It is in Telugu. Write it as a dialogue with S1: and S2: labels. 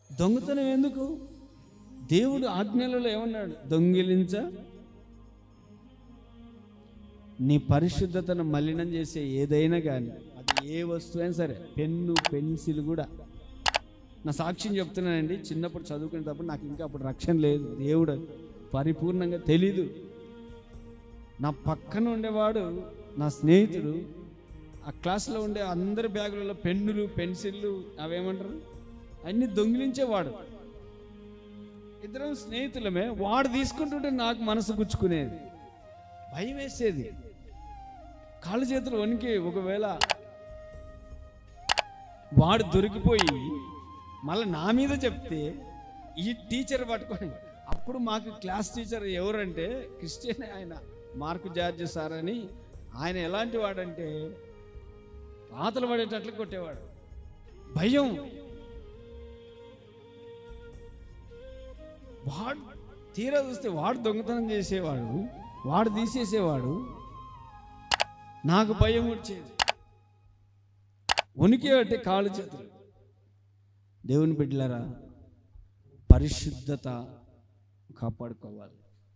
S1: దొంగతనం ఎందుకు? దేవుడు ఆజ్ఞలలో ఏమన్నాడు? దొంగిలించ. నీ పరిశుద్ధతను మలినం చేసే ఏదైనా కానీ, అది ఏ వస్తువు అయినా సరే, పెన్ను పెన్సిల్ కూడా. నా సాక్ష్యం చెప్తున్నానండి, చిన్నప్పుడు చదువుకునేటప్పుడు నాకు ఇంకా అప్పుడు రక్షణ లేదు, దేవుడు పరిపూర్ణంగా తెలీదు. నా పక్కన ఉండేవాడు నా స్నేహితుడు, ఆ క్లాస్లో ఉండే అందరి బ్యాగులలో పెన్నులు పెన్సిళ్ళు అవేమంటారు అన్నీ దొంగిలించేవాడు. ఇద్దరం స్నేహితులమే. వాడు తీసుకుంటుంటే నాకు మనసు గుచ్చుకునేది, భయం వేసేది, కాళ్ళు చేతులు వణికి. ఒకవేళ వాడు దొరికిపోయి మళ్ళీ నా మీద చెప్తే ఈ టీచర్ పట్టుకొని, అప్పుడు మాకు క్లాస్ టీచర్ ఎవరంటే క్రిస్టియన్, ఆయన మార్కు జార్జ్ సార్ అని. ఆయన ఎలాంటి వాడంటే పాతలు పడేటట్లు కొట్టేవాడు. భయం. వాడు తీరా చూస్తే వాడు దొంగతనం చేసేవాడు, వాడు తీసేసేవాడు. నాకు భయం వచ్చేది, ఉనికి అంటే కాళ్ళు చేతులు. దేవుని బిడ్డలారా, పరిశుద్ధత కాపాడుకోవాలి.